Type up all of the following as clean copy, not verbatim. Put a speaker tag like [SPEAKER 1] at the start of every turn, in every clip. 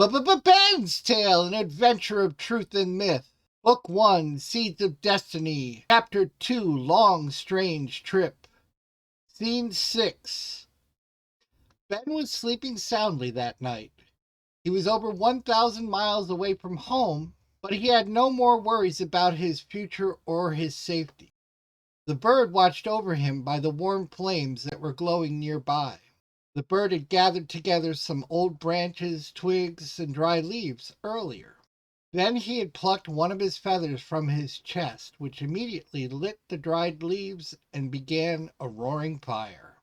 [SPEAKER 1] Ben's Tale, An Adventure of Truth and Myth. Book 1, Seeds of Destiny. Chapter 2, Long Strange Trip. Scene 6. Ben was sleeping soundly that night. He was over 1,000 miles away from home, but he had no more worries about his future or his safety. The bird watched over him by the warm flames that were glowing nearby. The bird had gathered together some old branches, twigs, and dry leaves earlier. Then he had plucked one of his feathers from his chest, which immediately lit the dried leaves and began a roaring fire.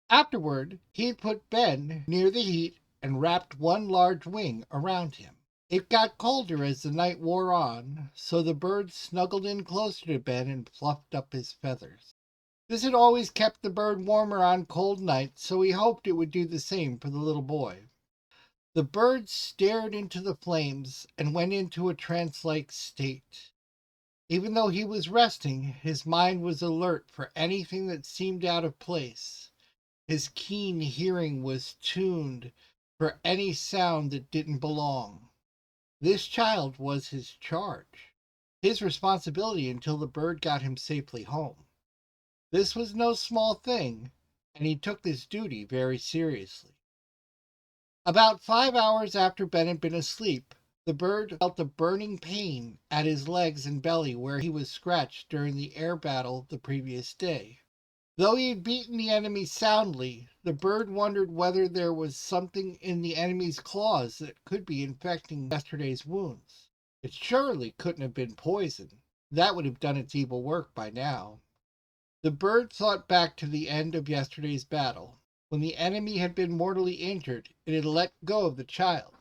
[SPEAKER 1] Afterward, he had put Ben near the heat and wrapped one large wing around him. It got colder as the night wore on, so the bird snuggled in closer to Ben and fluffed up his feathers. This had always kept the bird warmer on cold nights, so he hoped it would do the same for the little boy. The bird stared into the flames and went into a trance-like state. Even though he was resting, his mind was alert for anything that seemed out of place. His keen hearing was tuned for any sound that didn't belong. This child was his charge, his responsibility until the bird got him safely home. This was no small thing, and he took this duty very seriously. About 5 hours after Ben had been asleep, the bird felt a burning pain at his legs and belly where he was scratched during the air battle the previous day. Though he had beaten the enemy soundly, the bird wondered whether there was something in the enemy's claws that could be infecting yesterday's wounds. It surely couldn't have been poison. That would have done its evil work by now. The bird thought back to the end of yesterday's battle. When the enemy had been mortally injured, it had let go of the child.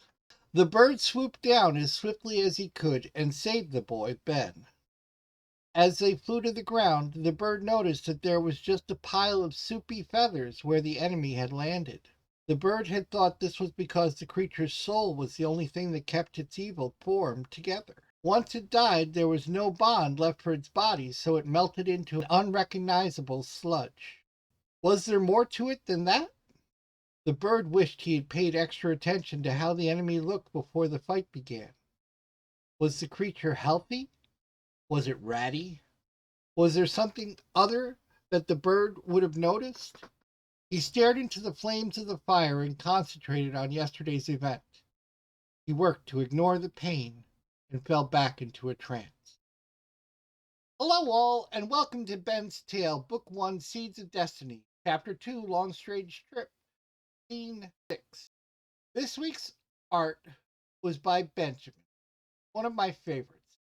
[SPEAKER 1] The bird swooped down as swiftly as he could and saved the boy, Ben. As they flew to the ground, the bird noticed that there was just a pile of soupy feathers where the enemy had landed. The bird had thought this was because the creature's soul was the only thing that kept its evil form together. Once it died, there was no bond left for its body, so it melted into an unrecognizable sludge. Was there more to it than that? The bird wished he had paid extra attention to how the enemy looked before the fight began. Was the creature healthy? Was it ratty? Was there something other that the bird would have noticed? He stared into the flames of the fire and concentrated on yesterday's event. He worked to ignore the pain and fell back into a trance. Hello all, and welcome to Ben's Tale, Book 1, Seeds of Destiny, Chapter 2, Long Strange Trip, Scene 6. This week's art was by Benjamin, one of my favorites.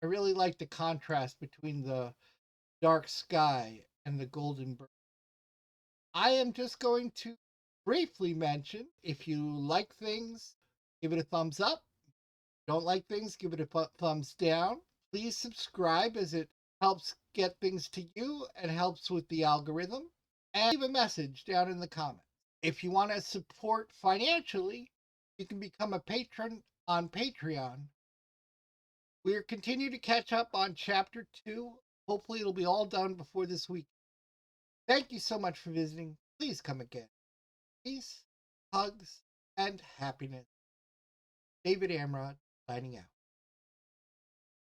[SPEAKER 1] I really like the contrast between the dark sky and the golden bird. I am just going to briefly mention, if you like things, give it a thumbs up. Don't like things, give it a thumbs down. Please subscribe as it helps get things to you and helps with the algorithm. And leave a message down in the comments. If you want to support financially, you can become a patron on Patreon. We'll continue to catch up on Chapter 2. Hopefully it'll be all done before this week. Thank you so much for visiting. Please come again. Peace, hugs, and happiness. David Amrod, signing out.